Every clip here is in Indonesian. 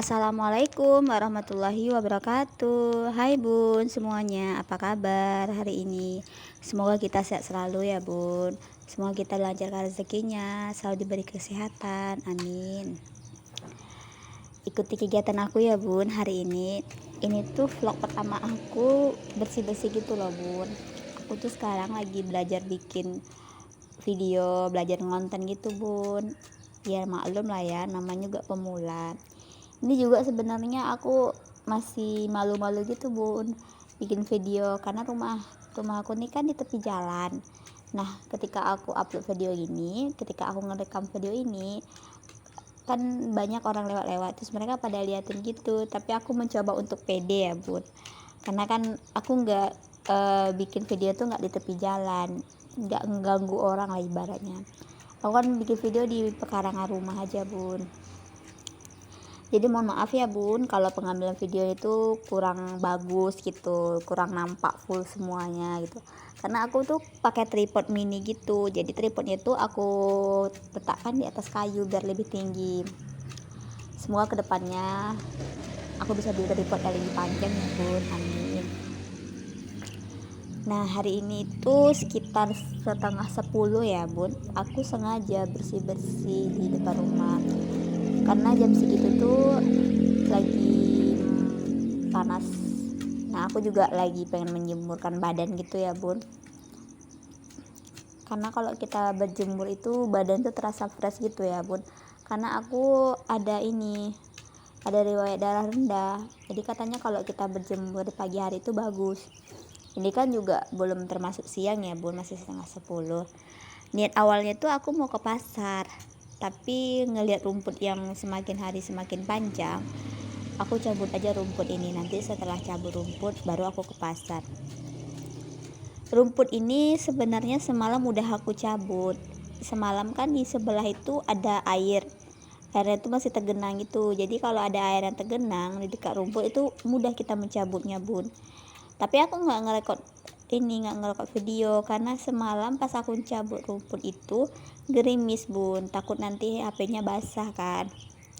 Assalamualaikum warahmatullahi wabarakatuh. Hai Bun semuanya, apa kabar hari ini? Semoga kita sehat selalu ya Bun. Semoga kita lancarkan rezekinya, selalu diberi kesehatan, amin. Ikuti kegiatan aku ya Bun hari ini. Ini tuh vlog pertama aku bersih-bersih gitu loh Bun. Aku tuh sekarang lagi belajar bikin video, belajar ngonten gitu Bun. Ya maklum lah ya, namanya juga pemula. Ini juga sebenarnya aku masih malu-malu gitu Bun bikin video, karena rumah aku ini kan di tepi jalan. Nah ketika aku upload video ini, ketika aku ngerekam video ini, kan banyak orang lewat-lewat, terus mereka pada liatin gitu, tapi aku mencoba untuk pede ya Bun, karena kan aku nggak bikin video tuh nggak di tepi jalan, nggak mengganggu orang lah ibaratnya. Aku kan bikin video di pekarangan rumah aja Bun. Jadi mohon maaf ya Bun kalau pengambilan video itu kurang bagus gitu, kurang nampak full semuanya gitu. Karena aku tuh pakai tripod mini gitu. Jadi tripodnya tuh aku letakkan di atas kayu biar lebih tinggi. Semoga kedepannya aku bisa beli tripod yang lebih panjang ya Bun, amin. Nah hari ini tuh sekitar setengah 10 ya Bun, aku sengaja bersih-bersih di depan rumah, karena jam segitu tuh lagi panas. Nah aku juga lagi pengen menjemurkan badan gitu ya Bun, karena kalau kita berjemur itu badan tuh terasa fresh gitu ya Bun, karena aku ada riwayat darah rendah. Jadi katanya kalau kita berjemur di pagi hari itu bagus. Ini kan juga belum termasuk siang ya Bun, masih setengah 10. Niat awalnya tuh aku mau ke pasar, tapi ngelihat rumput yang semakin hari semakin panjang, aku cabut aja rumput ini. Nanti setelah cabut rumput baru aku ke pasar. Rumput ini sebenarnya semalam udah aku cabut. Semalam kan di sebelah itu ada airnya itu masih tergenang gitu. Jadi kalau ada air yang tergenang di dekat rumput itu mudah kita mencabutnya Bun. Tapi aku nggak ngerekod video, karena semalam pas aku cabut rumput itu gerimis Bun, takut nanti HP-nya basah kan,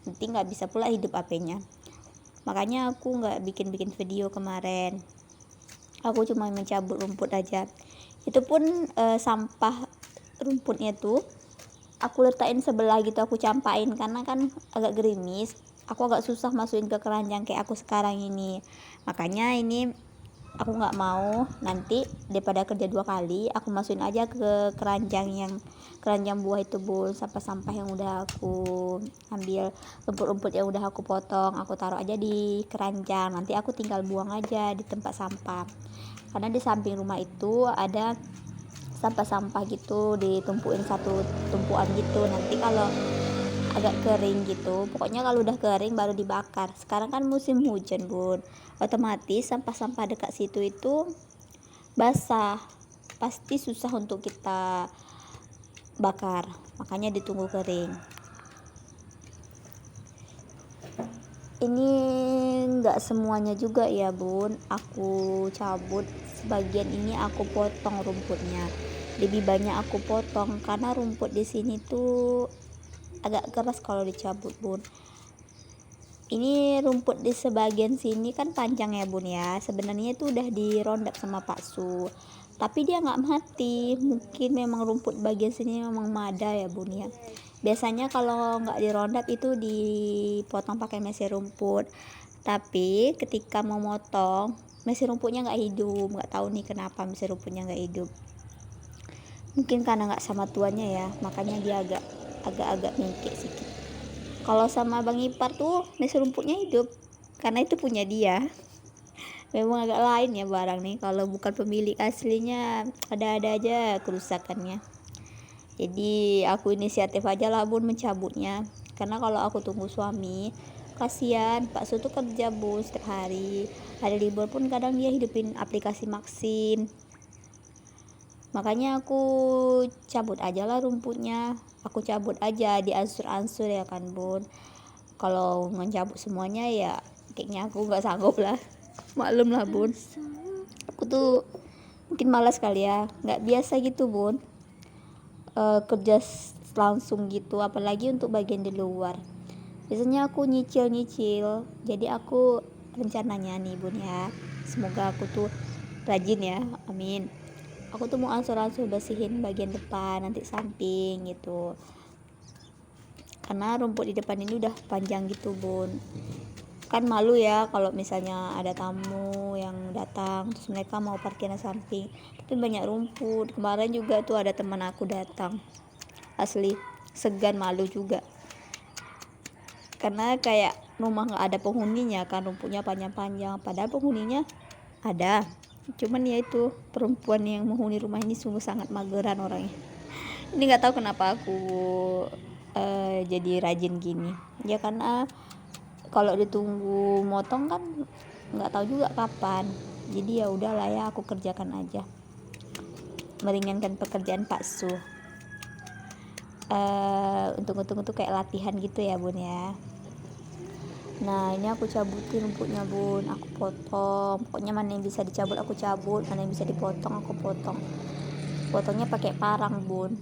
nanti nggak bisa pula hidup HP-nya. Makanya aku nggak bikin video kemarin, aku cuma mencabut rumput aja. Itu pun sampah rumputnya tuh aku letakin sebelah gitu, aku campain karena kan agak gerimis, aku agak susah masukin ke keranjang kayak aku sekarang ini. Makanya ini aku nggak mau nanti daripada kerja 2 kali, aku masukin aja ke keranjang buah itu Bun. Sampah-sampah yang udah aku ambil, rumput-rumput yang udah aku potong, aku taruh aja di keranjang, nanti aku tinggal buang aja di tempat sampah. Karena di samping rumah itu ada sampah-sampah gitu, ditumpuin satu tumpuan gitu. Nanti kalau agak kering gitu, pokoknya kalau udah kering baru dibakar. Sekarang kan musim hujan Bun, otomatis sampah-sampah dekat situ itu basah, pasti susah untuk kita bakar, makanya ditunggu kering. Ini enggak semuanya juga ya Bun aku cabut, sebagian ini aku potong rumputnya, lebih banyak aku potong karena rumput di sini tuh agak keras kalau dicabut Bun. Ini rumput di sebagian sini kan panjang ya Bun ya, sebenarnya itu udah dirondap sama Pak Su, tapi dia nggak mati. Mungkin memang rumput bagian sini memang mada ya Bun ya. Biasanya kalau nggak dirondap itu dipotong pakai mesin rumput, tapi ketika mau motong mesin rumputnya nggak hidup. Nggak tahu nih kenapa mesin rumputnya nggak hidup, mungkin karena nggak sama tuannya ya, makanya dia agak mingkik sedikit. Kalau sama Bang Ipar tuh mesin rumputnya hidup, karena itu punya dia. Memang agak lain ya barang nih, kalau bukan pemilik aslinya ada-ada aja kerusakannya. Jadi aku inisiatif aja lah Bun mencabutnya, karena kalau aku tunggu suami kasihan. Pak Su tuh kerja Bun setiap hari libur pun kadang dia hidupin aplikasi Maxim. Makanya aku cabut aja lah rumputnya, aku cabut aja, diansur-ansur ya kan Bun. Kalau mencabut semuanya ya kayaknya aku nggak sanggup lah. Maklum lah Bun, aku tuh mungkin malas kali ya, nggak biasa gitu Bun kerja langsung gitu, apalagi untuk bagian di luar. Biasanya aku nyicil-nyicil. Jadi aku rencananya nih bun ya, semoga aku tuh rajin ya, amin. Aku tuh mau ansur-ansur bersihin bagian depan, nanti samping gitu, karena rumput di depan ini udah panjang gitu bun. Kan malu ya kalau misalnya ada tamu yang datang terus mereka mau parkirnya samping, tapi banyak rumput. Kemarin juga tuh ada teman aku datang, asli segan, malu juga, karena kayak rumah nggak ada penghuninya kan, rumputnya panjang-panjang, padahal penghuninya ada, cuman ya itu perempuan yang menghuni rumah ini sungguh sangat mageran orangnya. Ini nggak tahu kenapa aku jadi rajin gini ya, karena kalau ditunggu motong kan nggak tahu juga kapan, jadi ya udahlah ya aku kerjakan aja, meringankan pekerjaan Pak Su. Untung-untung tuh kayak latihan gitu ya bun ya. Nah ini aku cabutin rumputnya bun, aku potong, pokoknya mana yang bisa dicabut aku cabut, mana yang bisa dipotong aku potong. Potongnya pakai parang bun.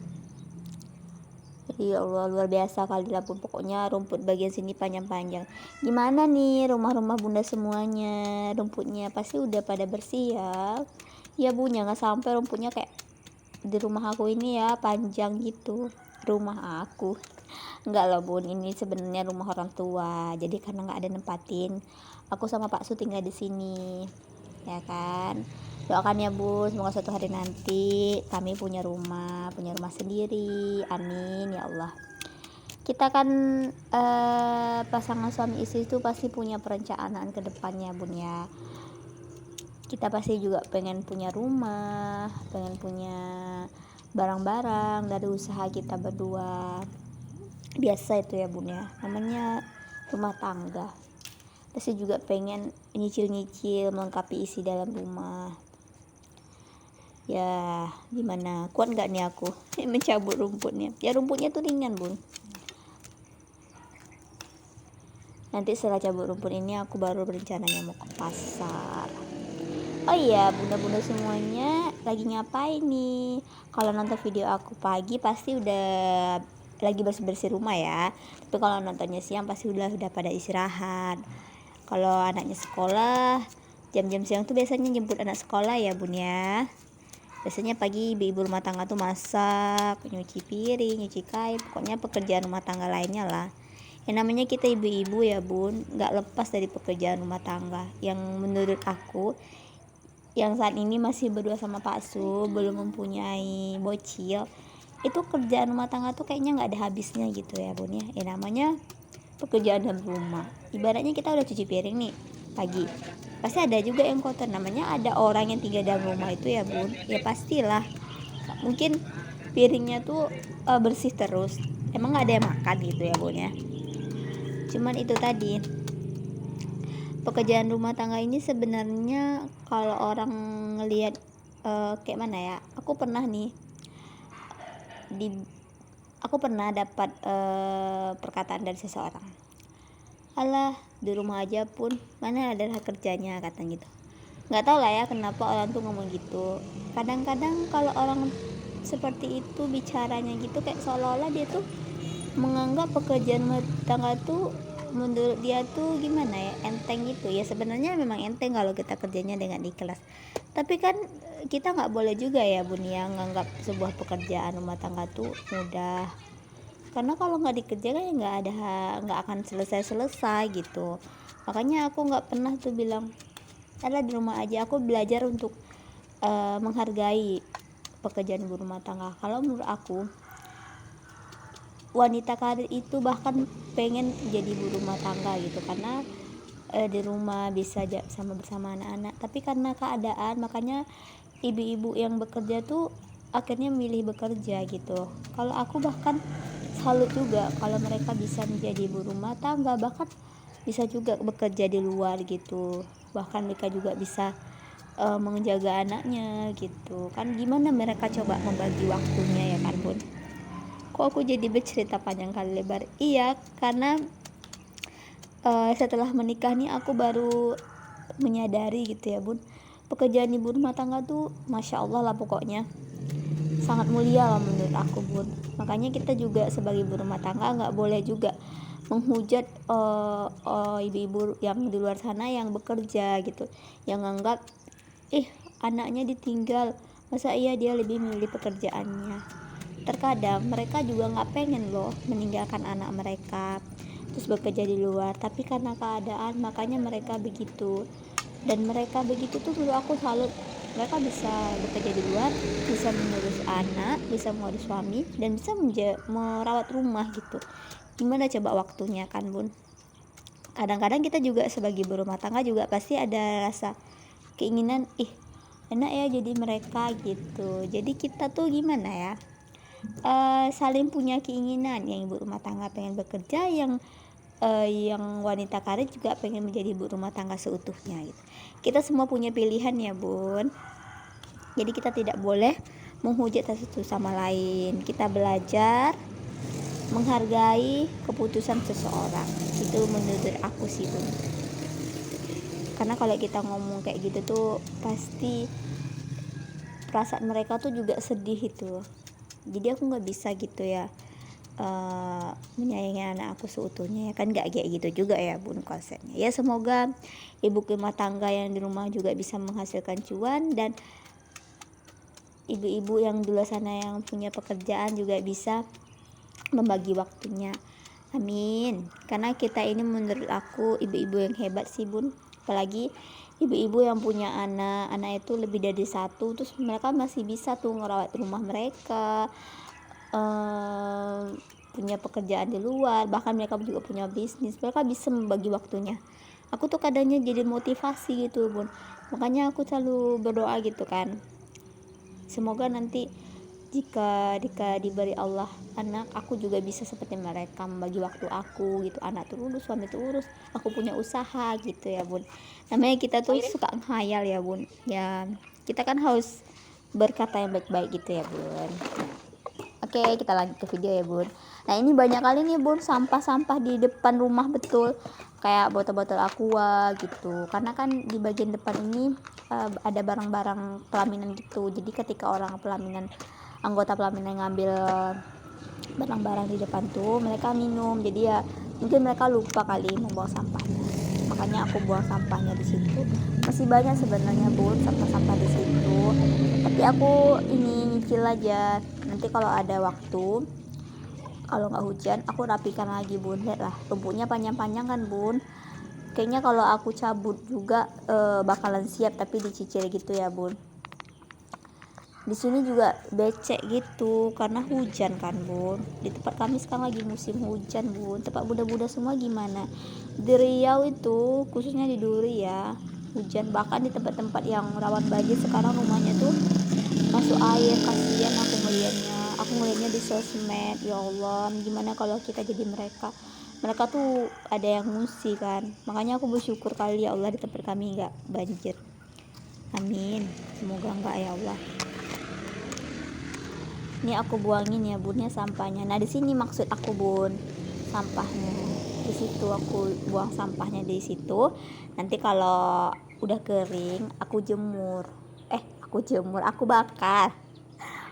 Jadi ya Allah, luar biasa kali lah bun, pokoknya rumput bagian sini panjang-panjang. Gimana nih rumah-rumah bunda semuanya, rumputnya pasti udah pada bersih ya? Ya bun, jangan sampai rumputnya kayak di rumah aku ini ya, panjang gitu. Rumah aku enggak loh bun, ini sebenarnya rumah orang tua, jadi karena nggak ada nempatin, aku sama Pak Su tinggal di sini ya kan. Doakan ya bun, semoga suatu hari nanti kami punya rumah sendiri, amin ya Allah. Kita kan pasangan suami istri itu pasti punya perencanaan ke depannya bun ya. Kita pasti juga pengen punya rumah, pengen punya barang-barang dari usaha kita berdua. Biasa itu ya bun ya, namanya rumah tangga. Pasti juga pengen nyicil-nyicil melengkapi isi dalam rumah. Ya gimana, kuat nggak nih aku mencabut rumputnya? Ya rumputnya tuh ringan bun. Nanti setelah cabut rumput ini aku baru berencananya mau ke pasar. Oh iya bunda-bunda semuanya lagi ngapain nih? Kalau nonton video aku pagi pasti udah lagi bersih-bersih rumah ya, tapi kalau nontonnya siang pasti udah pada istirahat. Kalau anaknya sekolah, jam-jam siang tuh biasanya jemput anak sekolah ya bun ya. Biasanya pagi ibu-ibu rumah tangga tuh masak, nyuci piring, nyuci kain, pokoknya pekerjaan rumah tangga lainnya lah. Yang namanya kita ibu-ibu ya bun, gak lepas dari pekerjaan rumah tangga. Yang menurut aku, yang saat ini masih berdua sama Pak Su, belum mempunyai bocil, itu kerjaan rumah tangga tuh kayaknya nggak ada habisnya gitu ya bun ya. Ya namanya pekerjaan dalam rumah, ibaratnya kita udah cuci piring nih pagi, pasti ada juga yang kotor, namanya ada orang yang tinggal dalam rumah itu ya bun, ya pastilah mungkin piringnya tuh bersih terus, emang nggak ada yang makan gitu ya bun ya. Cuman itu tadi, pekerjaan rumah tangga ini sebenarnya kalau orang ngelihat kayak mana ya, aku pernah nih aku pernah dapat perkataan dari seseorang, alah di rumah aja pun mana adalah kerjanya, kata gitu. Nggak tahu lah ya kenapa orang tuh ngomong gitu. Kadang-kadang kalau orang seperti itu bicaranya gitu kayak seolah-olah dia tuh menganggap pekerjaan rumah tangga tuh menurut dia tuh gimana ya, enteng gitu ya. Sebenarnya memang enteng kalau kita kerjanya dengan ikhlas, tapi kan kita nggak boleh juga ya bun yang nganggap sebuah pekerjaan rumah tangga tuh mudah, karena kalau nggak dikerjakan ya nggak akan selesai gitu. Makanya aku nggak pernah tuh bilang ada di rumah aja, aku belajar untuk menghargai pekerjaan ibu rumah tangga. Kalau menurut aku wanita karir itu bahkan pengen jadi ibu rumah tangga gitu, karena di rumah bisa bersama anak-anak, tapi karena keadaan makanya ibu-ibu yang bekerja tuh akhirnya milih bekerja gitu. Kalau aku bahkan salut juga kalau mereka bisa menjadi ibu rumah tangga, bahkan bisa juga bekerja di luar gitu, bahkan mereka juga bisa menjaga anaknya gitu kan. Gimana mereka coba membagi waktunya ya kan bun. Kok aku jadi bercerita panjang kali lebar? Iya, karena setelah menikah nih aku baru menyadari gitu ya bun, pekerjaan ibu rumah tangga tuh masya Allah lah pokoknya. sangat mulia lah menurut aku bun. Makanya kita juga sebagai ibu rumah tangga nggak boleh juga menghujat ibu-ibu yang di luar sana yang bekerja gitu, yang nganggap anaknya ditinggal, masa iya dia lebih memilih pekerjaannya. Terkadang mereka juga nggak pengen loh meninggalkan anak mereka terus bekerja di luar, tapi karena keadaan makanya mereka begitu. Dan mereka begitu tuh menurut aku salut. Mereka bisa bekerja di luar, bisa mengurus anak, bisa mengurus suami, dan bisa merawat rumah gitu. Gimana coba waktunya kan bun. Kadang-kadang kita juga sebagai berumah tangga juga pasti ada rasa keinginan enak ya jadi mereka gitu. Jadi kita tuh gimana ya, saling punya keinginan. Yang ibu rumah tangga pengen bekerja, yang wanita karir juga pengen menjadi ibu rumah tangga seutuhnya gitu. Kita semua punya pilihan ya bun. Jadi kita tidak boleh menghujat satu sama lain. Kita belajar menghargai keputusan seseorang. Itu menurut aku sih bun. Karena kalau kita ngomong kayak gitu tuh pasti perasaan mereka tuh juga sedih itu. Jadi aku nggak bisa gitu ya menyayangi anak aku seutuhnya ya kan, nggak kayak gitu juga ya bun konsepnya ya. Semoga ibu rumah tangga yang di rumah juga bisa menghasilkan cuan, dan ibu-ibu yang di luar sana yang punya pekerjaan juga bisa membagi waktunya, amin. Karena kita ini menurut aku ibu-ibu yang hebat sih bun, apalagi ibu-ibu yang punya anak itu lebih dari satu, terus mereka masih bisa tuh ngerawat rumah mereka, punya pekerjaan di luar, bahkan mereka juga punya bisnis, mereka bisa membagi waktunya. Aku tuh kadangnya jadi motivasi gitu bun, makanya aku selalu berdoa gitu kan, semoga nanti jika diberi Allah anak, aku juga bisa seperti mereka membagi waktu aku gitu. Anak tuh urus, suami tuh urus, aku punya usaha gitu ya bun. Namanya kita tuh suka menghayal ya bun ya, kita kan harus berkata yang baik-baik gitu ya bun. Oke, kita lanjut ke video ya bun. Nah ini banyak kali nih bun sampah-sampah di depan rumah, betul, kayak botol-botol aqua gitu. Karena kan di bagian depan ini ada barang-barang pelaminan gitu. Jadi ketika orang pelaminan, anggota pelaminan ngambil barang-barang di depan tuh, mereka minum. Jadi ya mungkin mereka lupa kali membawa sampahnya. Makanya aku buang sampahnya di situ. Masih banyak sebenarnya bun sampah-sampah di situ. Tapi aku ini nyicil aja. Nanti kalau ada waktu, kalau nggak hujan, aku rapikan lagi bun. Lihat lah, rumputnya panjang-panjang kan bun. Kayaknya kalau aku cabut juga bakalan siap, tapi dicicil gitu ya bun. Di sini juga becek gitu karena hujan kan bun. Di tempat kami sekarang lagi musim hujan bun. Tempat bunda-bunda semua gimana? Di Riau itu khususnya di Duri ya, hujan. Bahkan di tempat-tempat yang rawan banjir sekarang rumahnya tuh masuk air. Kasihan aku ngeliatnya di sosmed. Ya Allah, gimana kalau kita jadi mereka tuh ada yang ngungsi kan. Makanya aku bersyukur kali ya Allah di tempat kami nggak banjir, amin. Semoga enggak ya Allah. Ini aku buangin ya bunnya sampahnya. Nah di sini maksud aku bun, sampahnya di situ, aku buang sampahnya di situ. Nanti kalau udah kering aku bakar.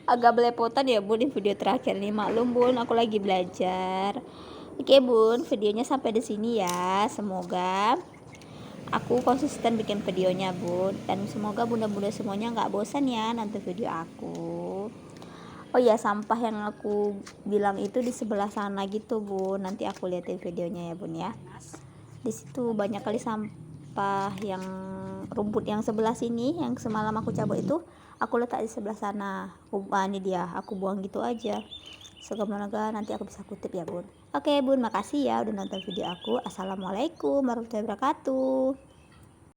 Agak belepotan ya bun di video terakhir nih, maklum bun, aku lagi belajar. Oke bun, videonya sampai di sini ya. Semoga aku konsisten bikin videonya bun, dan semoga bunda-bunda semuanya nggak bosan ya nonton video aku. Oh ya, sampah yang aku bilang itu di sebelah sana gitu bun, nanti aku liatin videonya ya bun ya. Di situ banyak kali sampah, yang rumput yang sebelah sini yang semalam aku cabut itu aku letak di sebelah sana. Ini dia, aku buang gitu aja. Semoga nanti aku bisa kutip ya bun. Oke bun, makasih ya udah nonton video aku. Assalamualaikum warahmatullahi wabarakatuh.